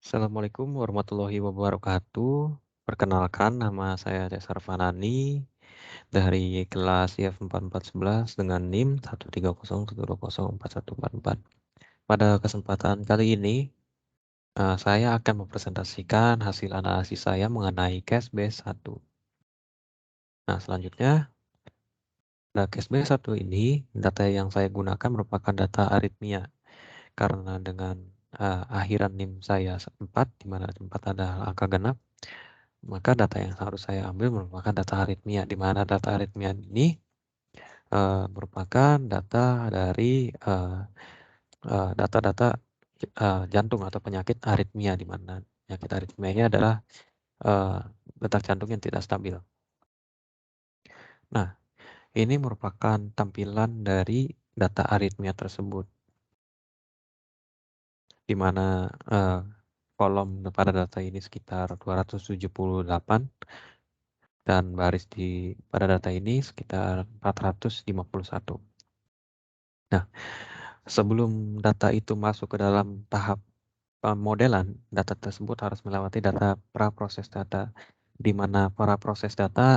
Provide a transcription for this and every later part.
Assalamualaikum warahmatullahi wabarakatuh. Perkenalkan, nama saya Cesar Fanani dari kelas IF 4411 dengan NIM 130120444. Pada kesempatan kali ini, saya akan mempresentasikan hasil analisis saya mengenai case base 1. Nah, selanjutnya, pada case base 1 ini, data yang saya gunakan merupakan data aritmia. Karena dengan akhiran NIM saya 4, di mana 4 adalah angka genap, maka data yang harus saya ambil merupakan data aritmia, di mana data aritmia ini merupakan data dari data-data jantung atau penyakit aritmia, di mana penyakit aritmia ini adalah detak jantung yang tidak stabil. Nah, ini merupakan tampilan dari data aritmia tersebut, di mana kolom pada data ini sekitar 278 dan baris pada data ini sekitar 451. Nah, sebelum data itu masuk ke dalam tahap pemodelan, data tersebut harus melewati data praproses data, di mana praproses data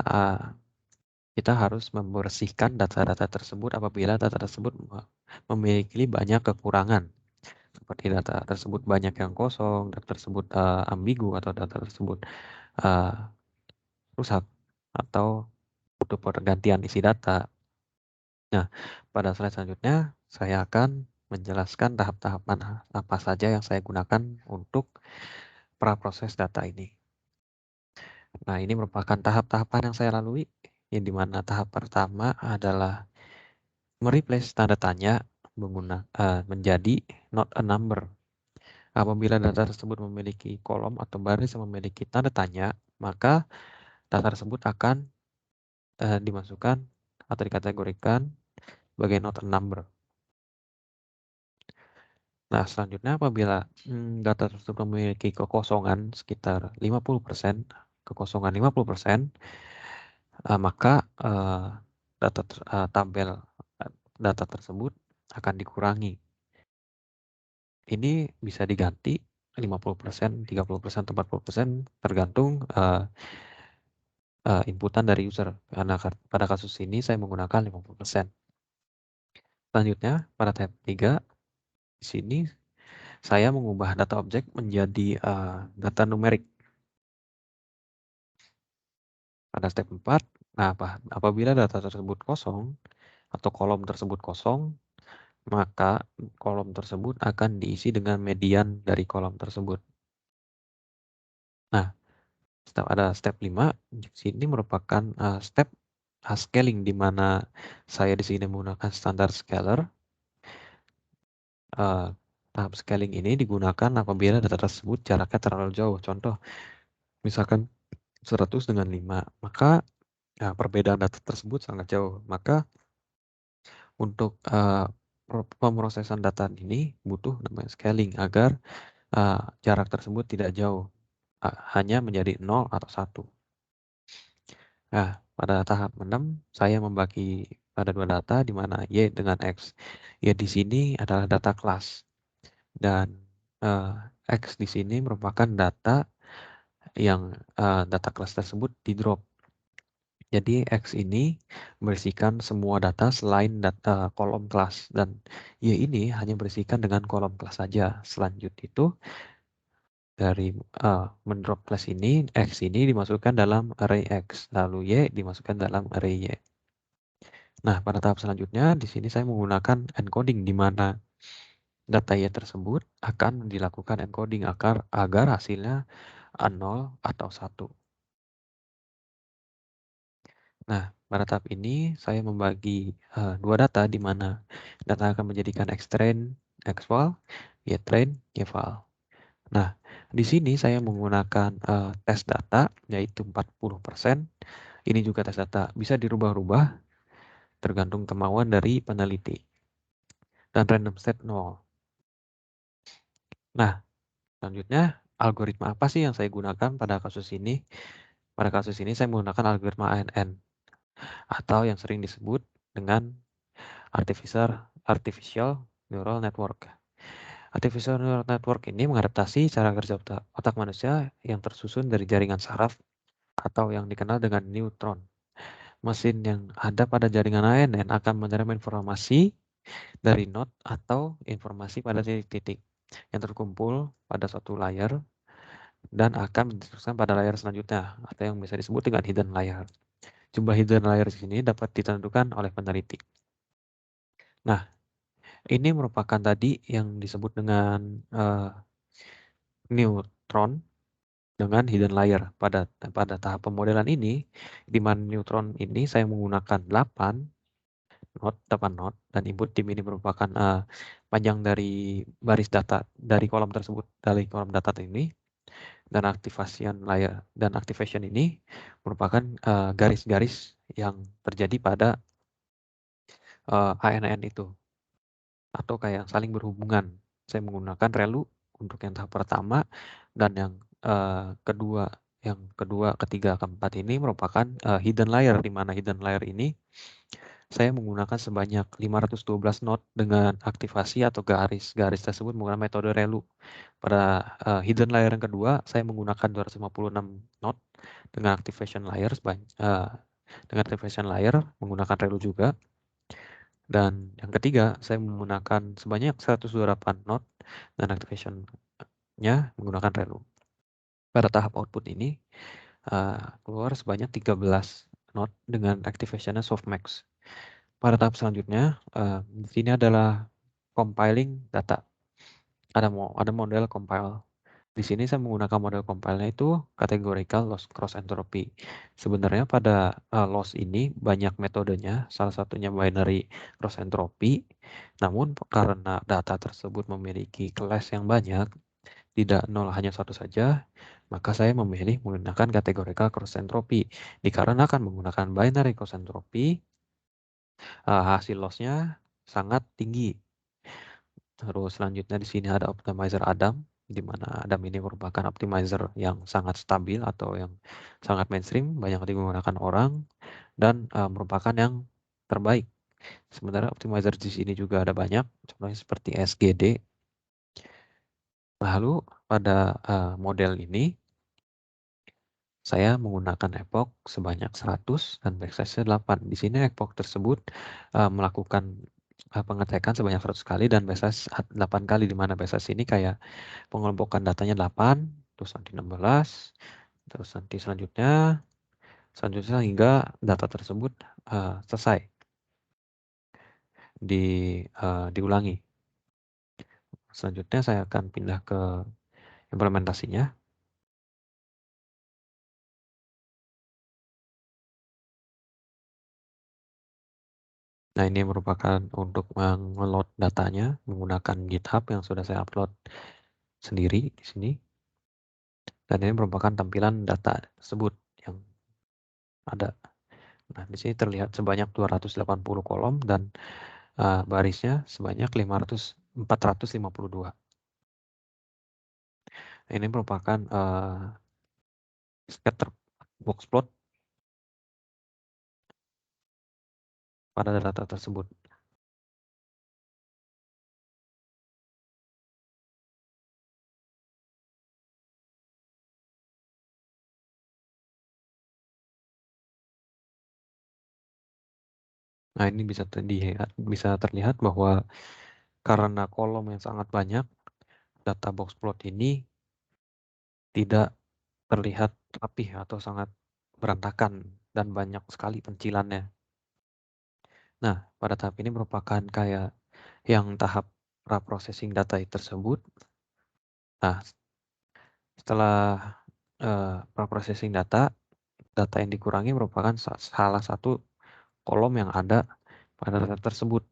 kita harus membersihkan data-data tersebut apabila data tersebut memiliki banyak kekurangan, seperti data tersebut banyak yang kosong, data tersebut ambigu, atau data tersebut rusak, atau butuh pergantian isi data. Nah, pada slide selanjutnya saya akan menjelaskan tahap-tahapan apa saja yang saya gunakan untuk praproses data ini. Nah, ini merupakan tahap-tahapan yang saya lalui, yang dimana tahap pertama adalah mereplace tanda tanya menjadi not a number. Apabila data tersebut memiliki kolom atau baris yang memiliki tanda tanya, maka data tersebut akan dimasukkan atau dikategorikan sebagai not a number. Nah, selanjutnya apabila data tersebut memiliki kekosongan sekitar 50%, maka tabel data tersebut akan dikurangi. Ini bisa diganti 50%, 30%, 40%, tergantung inputan dari user. Karena pada kasus ini saya menggunakan 50%. Selanjutnya, pada tahap 3, di sini saya mengubah data objek menjadi data numerik. Pada step 4, apabila data tersebut kosong atau kolom tersebut kosong, maka kolom tersebut akan diisi dengan median dari kolom tersebut. Nah, ada step 5, di sini merupakan step scaling, di mana saya di sini menggunakan standar scaler. Tahap scaling ini digunakan apabila data tersebut jaraknya terlalu jauh. Contoh, misalkan 100 dengan 5, maka perbedaan data tersebut sangat jauh. Maka untuk pemrosesan data ini butuh namanya scaling agar jarak tersebut tidak jauh, hanya menjadi 0 atau 1. Nah, pada tahap 6 saya membagi pada dua data, di mana Y dengan X. Y di sini adalah data kelas, dan X di sini merupakan data yang data kelas tersebut di drop. Jadi X ini berisikan semua data selain data kolom kelas, dan Y ini hanya berisikan dengan kolom kelas saja. Selanjutnya itu dari mendrop kelas ini, X ini dimasukkan dalam array X, lalu Y dimasukkan dalam array Y. Nah, pada tahap selanjutnya di sini saya menggunakan encoding, di mana data Y tersebut akan dilakukan encoding agar hasilnya 0 atau 1. Nah, pada tahap ini saya membagi dua data, di mana data akan menjadikan X-train, X-val, Y-train, Y-val. Nah, di sini saya menggunakan tes data, yaitu 40%. Ini juga tes data bisa dirubah-rubah tergantung kemauan dari peneliti. Dan random set 0. Nah, selanjutnya algoritma apa sih yang saya gunakan pada kasus ini? Pada kasus ini saya menggunakan algoritma ANN, atau yang sering disebut dengan Artificial Neural Network. Artificial Neural Network ini mengadaptasi cara kerja otak manusia yang tersusun dari jaringan saraf atau yang dikenal dengan neutron. Mesin yang ada pada jaringan ANN akan menerima informasi dari not atau informasi pada titik-titik yang terkumpul pada suatu layar dan akan diteruskan pada layar selanjutnya atau yang bisa disebut dengan hidden layer. Jumlah hidden layer di sini dapat ditentukan oleh peneliti. Nah, ini merupakan tadi yang disebut dengan neutron dengan hidden layer. Pada tahap pemodelan ini, di mana neutron ini saya menggunakan 8 not dan input dim ini merupakan panjang dari baris data dari kolom tersebut, dari kolom data ini, dan activation ini merupakan garis-garis yang terjadi pada ANN itu atau kayak saling berhubungan. Saya menggunakan relu untuk yang tahap pertama dan yang kedua, ketiga, keempat ini merupakan hidden layer, di mana hidden layer ini saya menggunakan sebanyak 512 not dengan aktivasi atau garis-garis tersebut menggunakan metode relu. Pada hidden layer yang kedua, saya menggunakan 256 not dengan activation layer menggunakan relu juga. Dan yang ketiga, saya menggunakan sebanyak 128 not dan activation-nya menggunakan relu. Pada tahap output ini, keluar sebanyak 13 not dengan activation-nya softmax. Pada tahap selanjutnya, di sini adalah compiling data. Ada model compile. Di sini saya menggunakan model compile-nya itu categorical loss cross entropy. Sebenarnya pada loss ini banyak metodenya, salah satunya binary cross entropy. Namun karena data tersebut memiliki kelas yang banyak, tidak nol hanya satu saja, maka saya memilih menggunakan categorical cross entropy. Dikarenakan menggunakan binary cross entropy, hasil loss-nya sangat tinggi. Terus selanjutnya di sini ada optimizer Adam, di mana Adam ini merupakan optimizer yang sangat stabil atau yang sangat mainstream, banyak digunakan orang dan merupakan yang terbaik. Sementara optimizer di sini juga ada banyak, contohnya seperti SGD. Lalu pada model ini saya menggunakan epoch sebanyak 100 dan backslice 8. Di sini epoch tersebut melakukan pengecekan sebanyak 100 kali dan backslice 8 kali, di mana backslice ini kayak pengelompokan datanya 8, terus nanti 16, terus nanti selanjutnya hingga data tersebut selesai diulangi. Selanjutnya saya akan pindah ke implementasinya. Nah, ini merupakan untuk meng-load datanya menggunakan GitHub yang sudah saya upload sendiri di sini. Dan ini merupakan tampilan data tersebut yang ada. Nah, di sini terlihat sebanyak 280 kolom dan barisnya sebanyak 452. Ini merupakan scatter box plot pada data tersebut. Nah, ini bisa terlihat bahwa karena kolom yang sangat banyak, data box plot ini tidak terlihat rapih atau sangat berantakan dan banyak sekali pencilannya. Nah, pada tahap ini merupakan kayak yang tahap pra-processing data tersebut. Nah, setelah pra-processing data yang dikurangi merupakan salah satu kolom yang ada pada data tersebut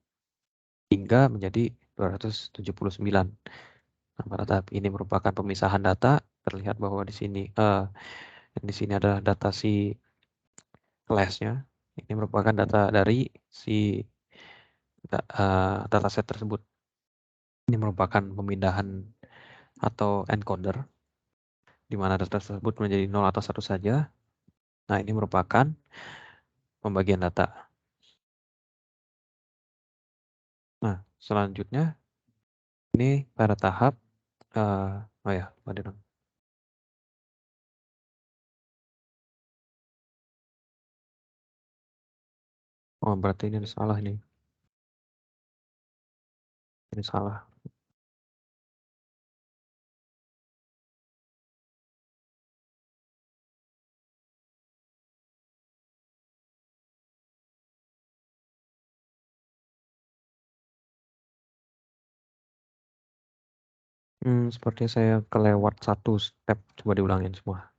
hingga menjadi 279. Nah, pada tahap ini merupakan pemisahan data. Terlihat bahwa di sini adalah data si class-nya. Ini merupakan data dari si dataset tersebut. Ini merupakan pemindahan atau encoder, di mana data tersebut menjadi 0 atau 1 saja. Nah, ini merupakan pembagian data. Nah, selanjutnya Ini pada tahap, oh ya, Mbak Denang. Oh, berarti ini salah nih. Ini salah. Sepertinya saya kelewat satu step. Coba diulangin semua.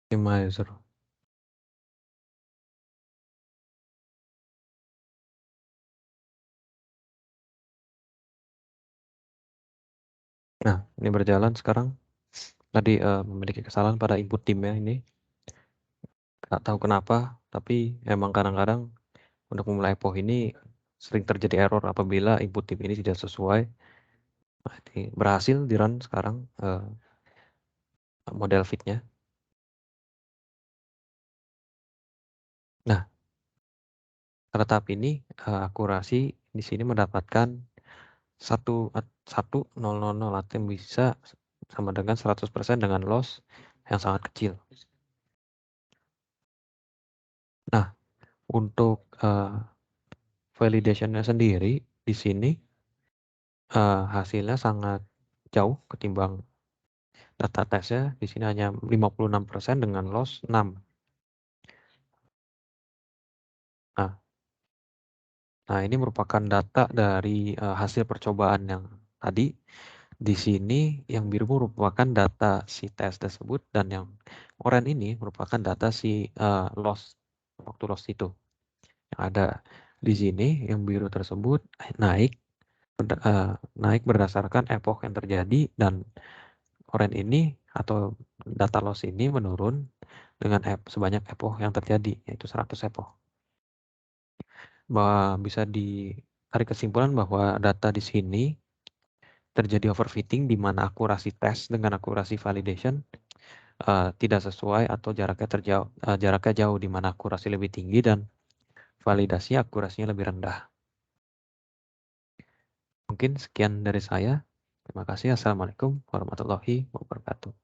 Optimizer. Nah, ini berjalan sekarang. Tadi memiliki kesalahan pada input timnya ini. Nggak tahu kenapa, tapi emang kadang-kadang untuk memulai epoch ini sering terjadi error apabila input tim ini tidak sesuai. Nah, ini berhasil di run sekarang model fitnya. Nah, pada tahap ini akurasi di sini mendapatkan 1,000 atau yang bisa sama dengan 100% dengan loss yang sangat kecil. Nah, untuk validationnya sendiri di sini hasilnya sangat jauh ketimbang data tesnya. Di sini hanya 56% dengan loss 6. Nah, nah ini merupakan data dari hasil percobaan yang tadi. Di sini yang biru merupakan data si tes tersebut dan yang oranye ini merupakan data si loss, waktu loss itu. Yang ada di sini yang biru tersebut naik naik berdasarkan epoch yang terjadi, dan oranye ini atau data loss ini menurun dengan sebanyak epoch yang terjadi, yaitu 100 epoch. Bisa ditarik kesimpulan bahwa data di sini terjadi overfitting di mana akurasi tes dengan akurasi validation tidak sesuai atau jaraknya jauh, di mana akurasi lebih tinggi dan validasi akurasinya lebih rendah. Mungkin sekian dari saya. Terima kasih. Assalamualaikum warahmatullahi wabarakatuh.